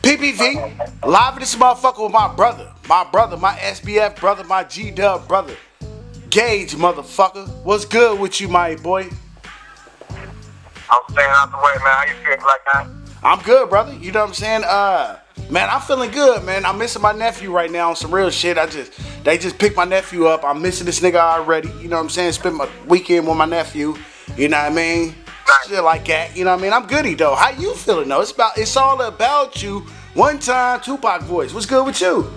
PPV, live in this motherfucker with my brother, my SBF brother, my G-Dub brother, Gage motherfucker. What's good with you, my boy? I'm staying out the way, man. How you feel, Black guy? I'm good, brother. You know what I'm saying? Man, I'm feeling good, man. I'm missing my nephew right now on some real shit. They just picked my nephew up. I'm missing this nigga already. You know what I'm saying? Spent my weekend with my nephew. You know what I mean? Nice. Shit like that. You know what I mean? I'm goody though. How you feeling though? It's all about you. One time, Tupac voice. What's good with you?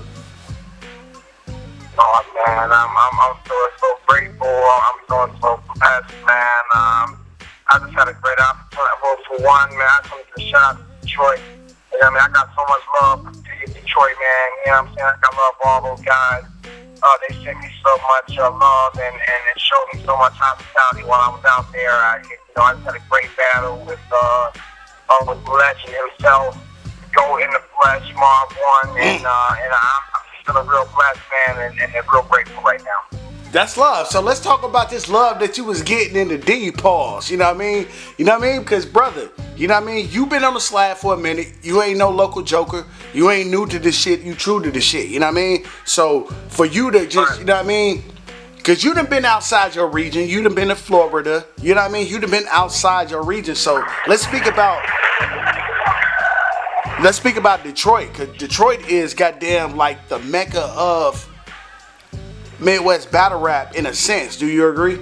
Oh man, I'm so grateful. I'm so blessed, man. I just had a great opportunity for one, man. I just wanted to shout out to Detroit. You know what I mean? I got so much love for Detroit, man. You know what I'm saying? I got love for all those guys. They sent me so much love and it showed me so much hospitality while I was out there. I just had a great battle with Legend himself. Go in the flesh, Marv won, and I'm feeling real blessed, man, and real grateful right now. That's love. So let's talk about this love that you was getting in the D pause. You know what I mean? You know what I mean? Because brother, you know what I mean? You been on the slab for a minute. You ain't no local joker. You ain't new to this shit. You true to the shit. You know what I mean? So for you to just, you know what I mean? Because you done been outside your region. You done been to Florida. You know what I mean? You done been outside your region. So let's speak about Detroit. Because Detroit is goddamn like the mecca of Midwest battle rap in a sense. Do you agree?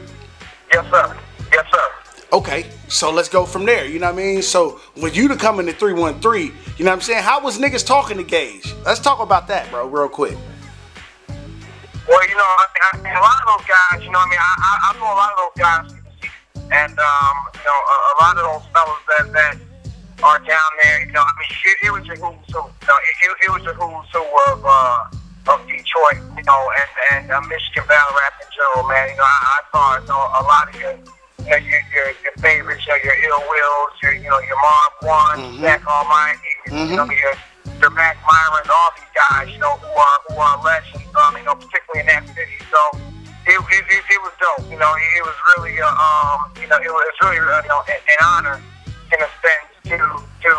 Yes, sir. Yes, sir. Okay, so let's go from there. You know what I mean? So when you to come in the 313, you know what I'm saying? How was niggas talking to Gage? Let's talk about that, bro, real quick. Well, you know, I mean, a lot of those guys, you know what I mean? I know a lot of those guys, and you know, a lot of those fellas that are down there. You know, I mean, it was a who's who. It was a who's who of Detroit, you know, and Michigan battle rap in general, man. You know, I saw a lot of your favorites, your Ill Wills, your Marv One, Zach Almighty, you know, your Mac Myron, all these guys, you know, who are legends, you know, particularly in that city. So it was dope. You know, it was really you know, it was really an honor in a sense to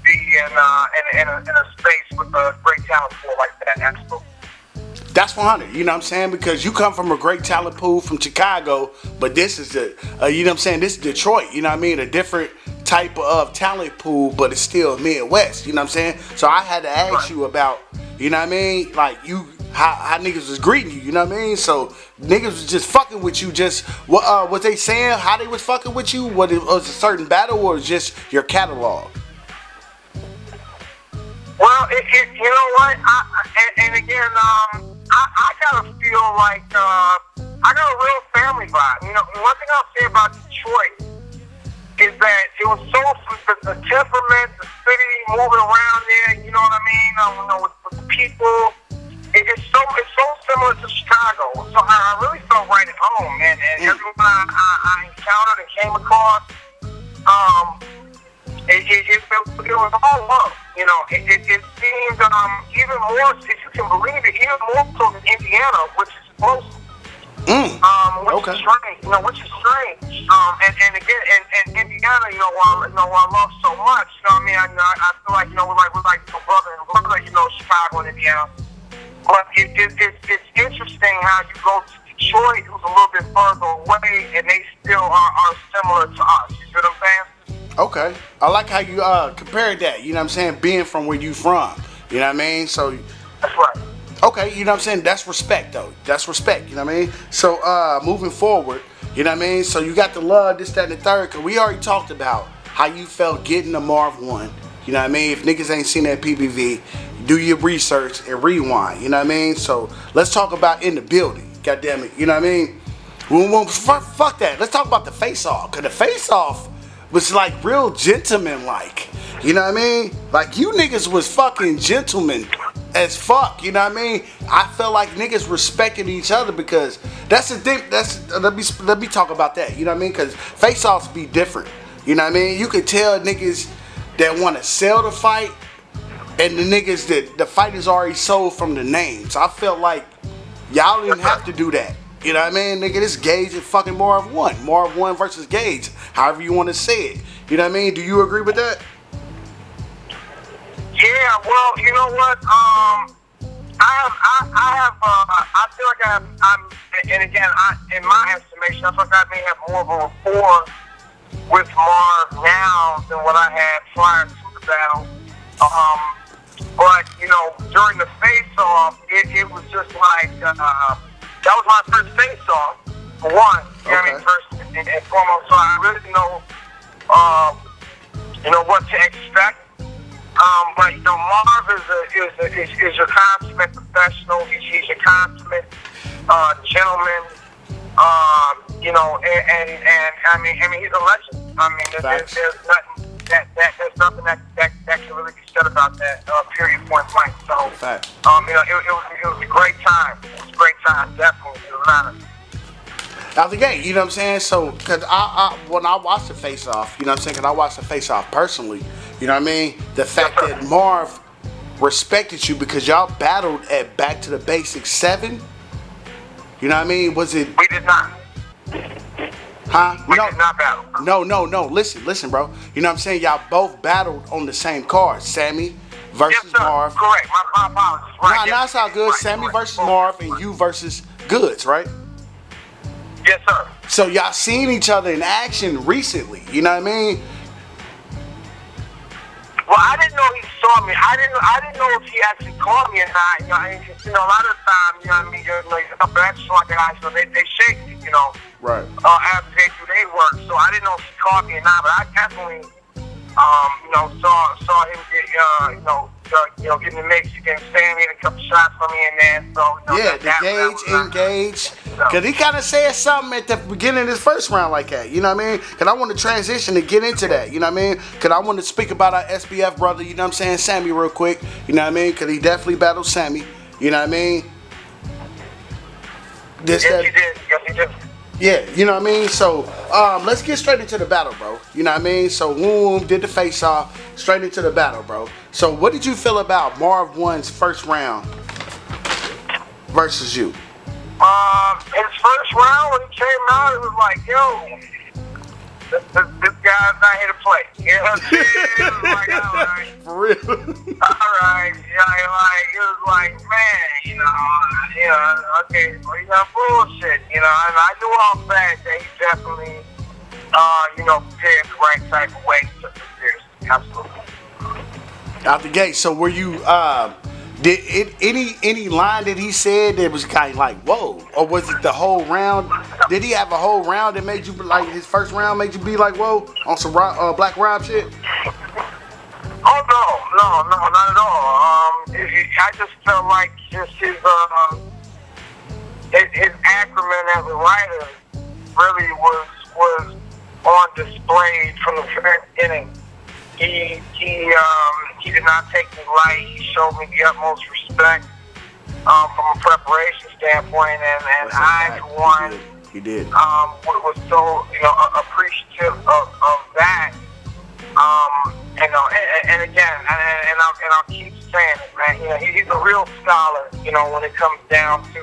be in a space with a great talent pool like that. Absolutely. That's 100. You know what I'm saying? Because you come from a great talent pool from Chicago, but this is you know what I'm saying? This is Detroit. You know what I mean? A different type of talent pool, but it's still Midwest. You know what I'm saying? So I had to ask you about, you know what I mean? Like how niggas was greeting you. You know what I mean? So niggas was just fucking with you. Just what they saying? How they was fucking with you? What it was a certain battle or just your catalog? Well, you know what? And again, I gotta feel like I got a real family vibe. You know, one thing I'll say about Detroit is that it was so the temperament, the city, moving around there. You know what I mean? You know, with the people, it's so similar to Chicago. So I really felt right at home, and everyone I encountered and came across, it was all love. You know, it seemed even more, if you can believe it, even more so than Indiana, which is close. Which is strange. You know, which is strange. And again, in Indiana, you know, I love so much. You know what I mean? I feel like, you know, we're like brother and brother. You know, Chicago and Indiana. But it's interesting how you go to Detroit, who's a little bit further away, and they still are similar to us. You see what I'm saying? Okay. I like how you compared that, you know what I'm saying, being from where you from. You know what I mean? So that's right. Okay, you know what I'm saying? That's respect though. That's respect, you know what I mean? So moving forward, you know what I mean? So you got the love, this, that, and the third, cause we already talked about how you felt getting the Marv 1. You know what I mean? If niggas ain't seen that PPV, do your research and rewind, you know what I mean? So let's talk about in the building, God damn it, you know what I mean? Fuck that. Let's talk about the face-off, cause the face-off was like real gentleman like. You know what I mean? Like you niggas was fucking gentlemen as fuck, you know what I mean? I felt like niggas respected each other because that's the thing, let me talk about that, you know what I mean? Cause face-offs be different. You know what I mean? You could tell niggas that wanna sell the fight and the niggas that the fight is already sold from the name. So I felt like y'all didn't have to do that. You know what I mean? Nigga, this Gage and fucking Marv 1. Marv 1 versus Gage. However you want to say it. You know what I mean? Do you agree with that? Yeah, Yeah, well, you know what? I feel like and again, in my estimation, I feel like I may have more of a rapport with Marv now than what I had prior to the battle. But, you know, during the face-off, it was just like, that was my first face-off, for one. You know what I mean? First and foremost, so I really didn't know, you know, what to expect. But, you know, Marv is a consummate professional. He's a consummate gentleman. You know, and I mean, he's a legend. I mean, there's nothing that can really be said about that. Period. Point blank. So, you know, it was a great time. It was a great time. Definitely, it was an honor. Out the gate, you know what I'm saying? So, cause when I watched the face-off, you know what I'm saying? Cause I watched the face-off personally, you know what I mean? The fact that Marv respected you because y'all battled at Back to the Basics 7, you know what I mean? Was it? We did not. Huh? We did not battle. No. Listen, bro. You know what I'm saying? Y'all both battled on the same card. Sammy versus Marv. Correct. My apologies. Right. Nah, it's all good. Right. Sammy versus Marv and you versus Goods, right? Yes, sir. So y'all seen each other in action recently. You know what I mean? Well, I didn't know he saw me. I didn't know if he actually called me or not. You know, a lot of the time, you know what I mean, you're like up at like guys, so they shake you, you know. Right. After they do their work. So I didn't know if he called me or not, but I definitely you know, saw him get, getting the mix against Sammy and a couple shots from me in there. So, you know, the engage. Because he kind of said something at the beginning of this first round like that, you know what I mean? Because I want to transition to get into that, you know what I mean? Because I want to speak about our SBF brother, you know what I'm saying, Sammy real quick, you know what I mean? Because he definitely battled Sammy, you know what I mean? Yes, he did. Yeah, you know what I mean? So, let's get straight into the battle, bro. You know what I mean? So, Woom did the face-off, straight into the battle, bro. So, what did you feel about Marv 1's first round versus you? His first round, when he came out, it was like, yo, this guy's not here to play. You know what I'm saying? It was like, all right. For real? All right. Yeah, like, it was like, man, you know, okay, well, you got bullshit, you know, and I knew all that he definitely, you know, prepared the right type of way to prepare. Absolutely. Out the gate. So, were you, did any line that he said that was kind of like, whoa? Or was it the whole round? Did he have a whole round that made you, like, his first round made you be like, whoa, on some Black Rob shit? Oh, no, not at all. I just felt like just his acumen as a writer really was on display from the very beginning. He did not take me light. He showed me the utmost respect from a preparation standpoint, and I, for one, he did. Was so, you know, appreciative of that. You know, and again, and I'll keep saying it, man. You know, he's a real scholar. You know, when it comes down to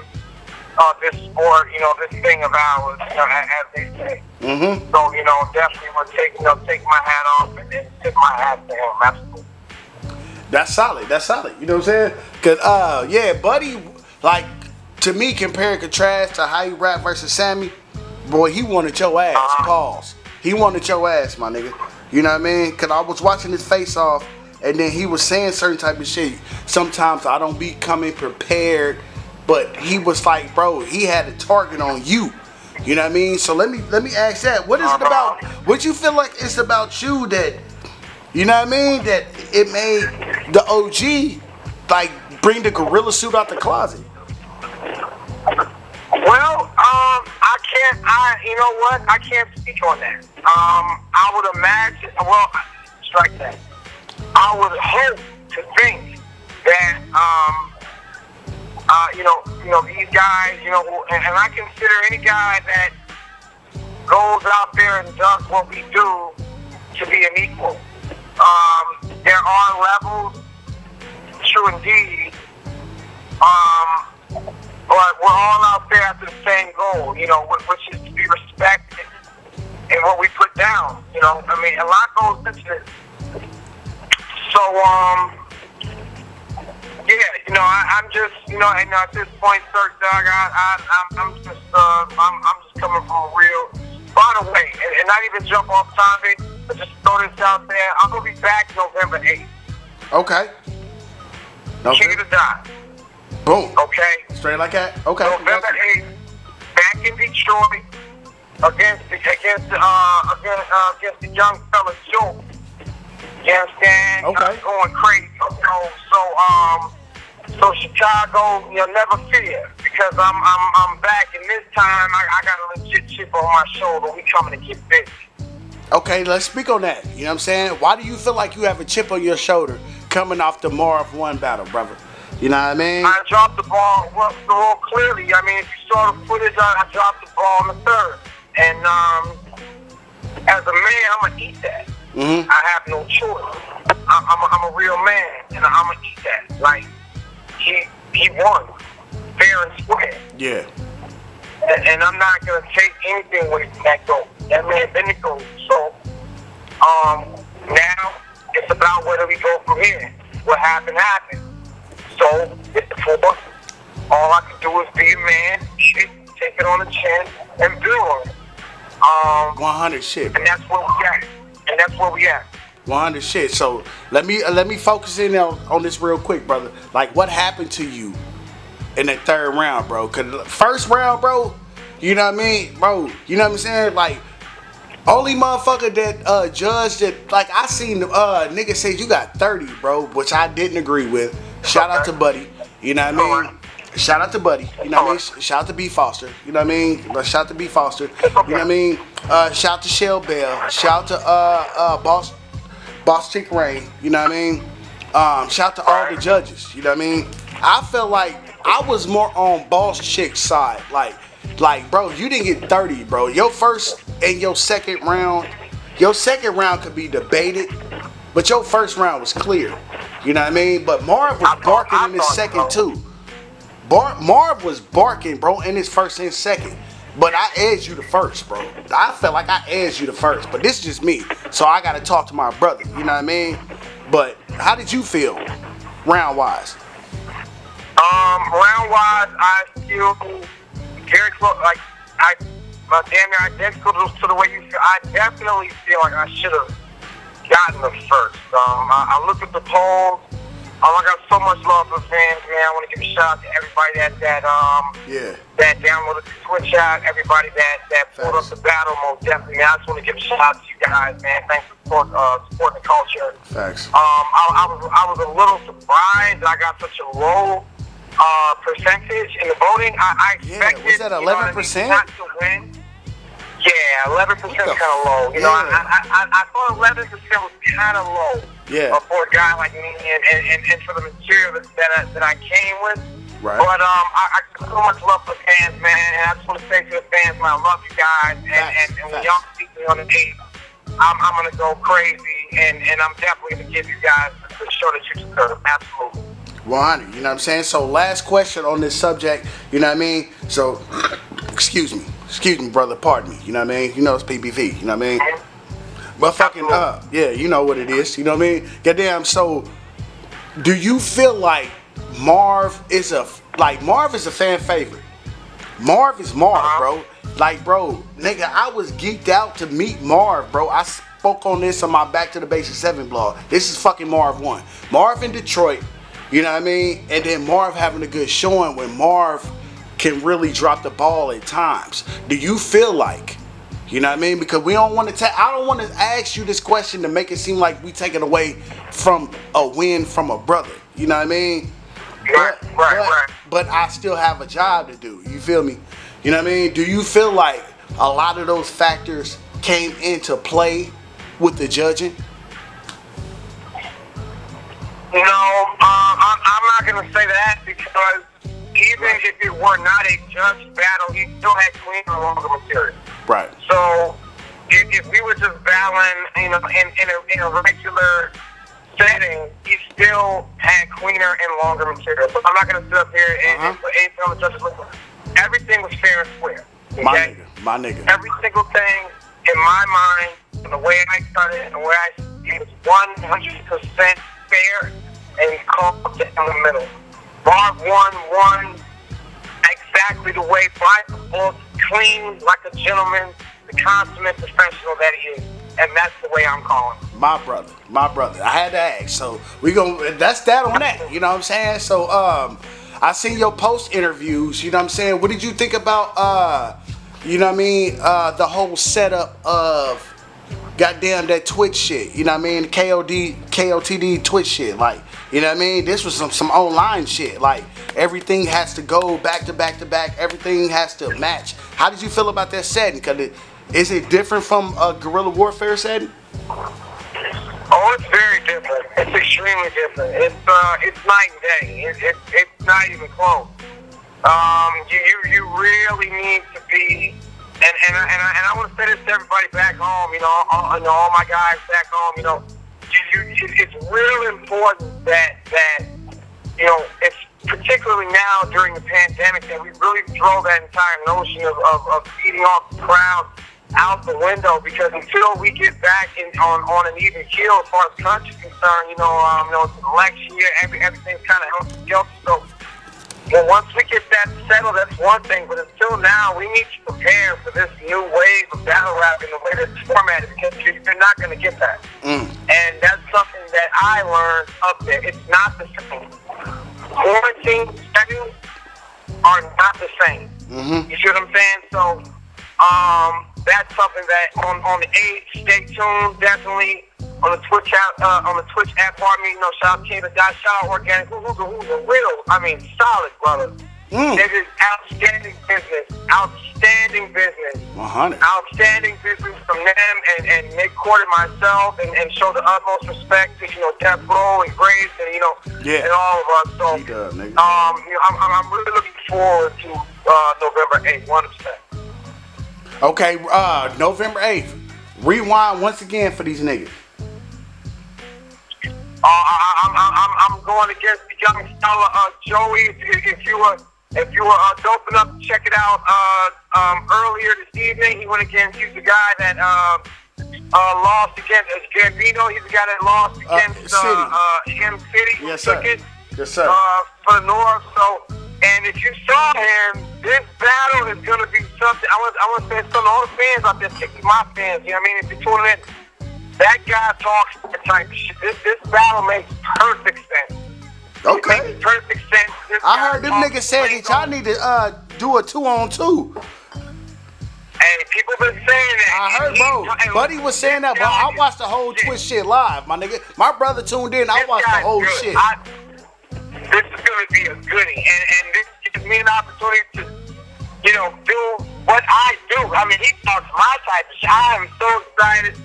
this sport, you know, this thing of ours, you know, as they say. Mm-hmm. So, you know, definitely would take my hat off and then tip my hat to him. Absolutely. That's solid. You know what I'm saying? Cause yeah, Buddy, like, to me, compare and contrast to how he rap versus Sammy, boy, he wanted your ass. Pause. He wanted your ass, my nigga. You know what I mean? Cause I was watching his face off, and then he was saying certain type of shit. Sometimes I don't be coming prepared, but he was like, bro, he had a target on you. You know what I mean? So let me ask that. What is it about? What you feel like it's about you that, you know what I mean? That it made the OG like bring the gorilla suit out the closet. Well, you know what? I can't speak on that. I would imagine, well, strike that. I would hope to think that, you know, these guys, you know, and I consider any guy that goes out there and does what we do to be an equal. There are levels, true indeed, but we're all out there after the same goal, you know, which is to be respected in what we put down. You know, I mean, a lot goes into it. So, I'm just, and at this point, sir, Doug, I'm just coming from a real. By the way, and not even jump off topic, but just throw this out there. I'm gonna be back November 8th. Okay. King of the Dot. Boom. Okay. Straight like that. Okay. November 8th, back in Detroit against the young fella Joe. You understand? Okay. Going crazy. So Chicago, never fear, because I'm back, and this time I got a legit chip on my shoulder. We coming to get busy. Okay, let's speak on that. You know what I'm saying? Why do you feel like you have a chip on your shoulder coming off the Marv 1 battle, brother? You know what I mean? I dropped the ball real clearly. I mean, if you saw the footage, I dropped the ball in the third. And as a man, I'm going to eat that. Mm-hmm. I have no choice. I'm a real man, and I'm going to eat that. Like, he won fair and square. Yeah. And I'm not going to take anything away from that goal. That man been the goal. So, now it's about where do we go from here. What happened, happened. So, it's the football. All I can do is be a man, eat it, take it on the chin, and build on it. 100 shit, bro. And that's where we at. 100 shit. So let me focus in on this real quick, brother. Like, what happened to you in the third round, bro? Cause first round, bro, you know what I mean, bro. You know what I'm saying? Like, only motherfucker that judged it. Like, I seen nigga say you got 30, bro, which I didn't agree with. Shout out to Buddy. You know what I mean? Shout out to Buddy. You know what I mean? Shout out to B Foster. You know what I mean? Shout out to B Foster. You know what I mean? Shout out to Shell Bell. Shout out to Boss Chick Rain. You know what I mean? Shout out to all the judges. You know what I mean? I felt like I was more on Boss Chick's side. Like, bro, you didn't get 30, bro. Your first and your second round could be debated, but your first round was clear. You know what I mean? But Marv was barking in his second too. Marv was barking, bro, in his first and second. But I edged you the first, bro. I felt like I edged you the first. But this is just me. So I got to talk to my brother. You know what I mean? But how did you feel round-wise? Round-wise, I feel very close. Like, damn near identical to the way you feel. I definitely feel like I should have gotten the first. I looked at the polls. I got so much love for fans, man. I want to give a shout out to everybody that downloaded the Twitch app, everybody that pulled up the battle, most definitely, man. I just want to give a shout out to you guys, man. Thanks for supporting the culture. Thanks. I was a little surprised that I got such a low percentage in the voting. I expected, was that 11%? Not to win. Yeah, 11% kind of low. You know, I thought 11% was kind of low. Yeah. For a guy like me and for the material that I came with. Right. But I got so much love for fans, man. And I just want to say to the fans, man, I love you guys. And when y'all see me on the 8th, I'm going to go crazy. And I'm definitely going to give you guys the show that you deserve. Absolutely. 100. You know what I'm saying? So last question on this subject. You know what I mean? So, excuse me, brother. Pardon me. You know what I mean? You know it's PPV. You know what I mean? But fucking yeah, you know what it is. You know what I mean? Goddamn. So, do you feel like Marv is a fan favorite? Marv is Marv, bro. Like, bro, nigga, I was geeked out to meet Marv, bro. I spoke on this on my Back to the Basics 7 blog. This is fucking Marv 1. Marv in Detroit. You know what I mean? And then Marv having a good showing when Marv can really drop the ball at times. Do you feel like? You know what I mean? Because we don't want to I don't want to ask you this question to make it seem like we take it away from a win from a brother. You know what I mean? Right. But I still have a job to do. You feel me? You know what I mean? Do you feel like a lot of those factors came into play with the judging? No, I'm not going to say that, because even if it were not a judge battle, he still had clean or longer material. Right. So if we were just battling, in a regular setting, he still had cleaner and longer material. So I'm not going to sit up here and put anything on the judges list. Everything was fair and square. Okay? My nigga. Every single thing in my mind, and the way I started and the way I see it, was 100% fair and called in the middle. Marv won exactly the way Brian was, clean, like a gentleman, the consummate professional that he is. And that's the way I'm calling him. My brother. I had to ask. So that's that on that. You know what I'm saying? So I seen your post interviews, you know what I'm saying? What did you think about you know what I mean, the whole setup of goddamn that Twitch shit, you know what I mean? KOTD Twitch shit, like, you know what I mean? This was some online shit, like everything has to go back to back to back, everything has to match. How did you feel about that setting? Is it different from a guerrilla warfare setting? Oh, it's very different. It's extremely different. It's night and day. It's not even close. You really need to be, and I want to say this to everybody back home. You know, all my guys back home. You know, it's real important that you know, it's particularly now during the pandemic that we really throw that entire notion of feeding off the crowd out the window, because until we get back on an even keel as far as country's concerned, you know, it's an election year, everything's kind of helter-skelter. So, well, once we get that settled, that's one thing. But until now, we need to prepare for this new wave of battle rap in the way this format is, because you're not going to get that. And that's something that I learned up there. It's not the same. Quarantine settings are not the same. You see what I'm saying? So, that's something that on the 8th, stay tuned, definitely on the Twitch app, pardon me, you know, shout out King of Dot, shout out Organic, who's a real, I mean, solid brother. This is outstanding business, 100. outstanding business from them and Nick Court and myself, and show the utmost respect to, you know, Death Row and Grace and, you know, and all of us. So, you know, I'm really looking forward to November 8th, 100%. Okay, November 8th. Rewind once again for these niggas. I'm going against the young fella, Joey. If you were dope enough to check it out earlier this evening, he went against. He's the guy that lost against Gambello. He's the guy that lost against City. Yes, sir. Yes, sir. For the North. So, and if you saw him, this battle is going to be something. I want to say something to all the fans out there, particularly my fans. You know what I mean? If you're tuning in, that guy talks that type of shit. This battle makes perfect sense. Okay. It makes perfect sense. I heard them niggas say that y'all need to do a 2-on-2. Hey, people been saying that. I heard, bro. Buddy was saying that, bro. I watched the whole Twitch shit live, my nigga. My brother tuned in. I watched the whole shit. This is going to be a goodie, and this gives me an opportunity to, you know, do what I do. I mean, he talks my type of shit. I am so excited,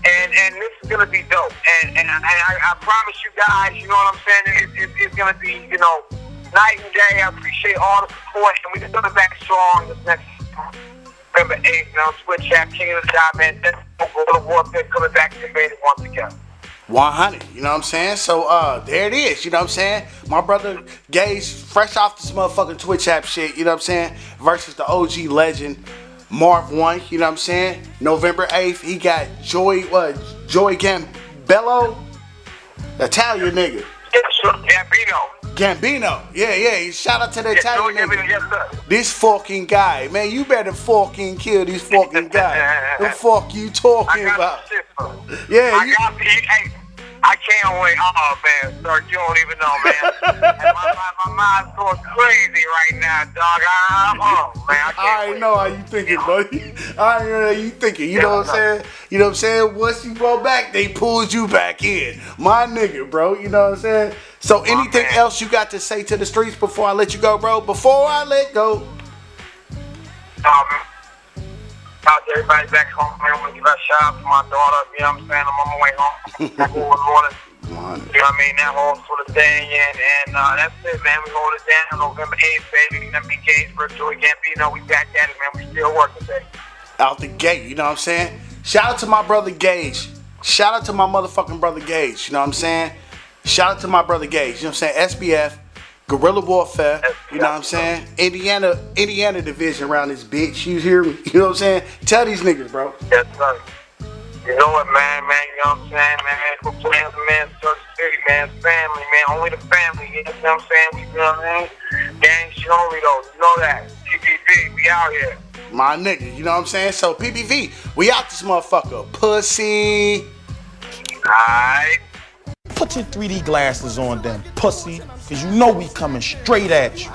and this is going to be dope. And I promise you guys, you know what I'm saying, it's going to be, you know, night and day. I appreciate all the support, and we're coming back strong this next November 8th, you know, Twitch app, King of the Dot, man. Guerrilla Warfare coming back to invade it once again. 100, you know what I'm saying? So, there it is, you know what I'm saying? My brother Gage, fresh off this motherfucking Twitch app shit, you know what I'm saying? Versus the OG legend, Marv 1, you know what I'm saying? November 8th, he got Joey Gambello, Italian nigga. Gambino, yeah. Shout out to the Italian nigga. Yes, this fucking guy, man, you better fucking kill this fucking guy. The fuck you talking about? Yeah, I can't wait. Oh man, sir, you don't even know, man. my mind's going crazy right now, dog. I'm home, man. I already know how you thinking, buddy. I already know how you thinking. You know what I'm saying? You know what I'm saying? Once you go back, they pulled you back in. My nigga, bro. You know what I'm saying? So anything else you got to say to the streets before I let you go, bro? Before I let go. Out to everybody back home, man. I want to give a shout out to my daughter. You know what I'm saying? I'm on my way home. You know what I mean? That whole sort of thing. And that's it, man. We hold it down November 8th, baby. You know what I mean? Gainsborough, Joey Gambino. We back at it, man. We still working, baby. Out the gate, you know what I'm saying? Shout out to my brother Gage. Shout out to my motherfucking brother Gage. You know what I'm saying? Shout out to my brother Gage. You know what I'm saying? SBF. Guerrilla Warfare, you know what I'm saying? Indiana division around this bitch. You hear me? You know what I'm saying? Tell these niggas, bro. Yes, sir. You know what, man, you know what I'm saying, man? We're playing the man, City, man. It's family, man. Only the family. You know what I'm saying? You know what I mean? Gang shit only, though. You know that. PPV, we out here. My nigga, you know what I'm saying? So, PPV, we out this motherfucker. Pussy. Alright. Put your 3D glasses on then, pussy, cause you know we coming straight at you.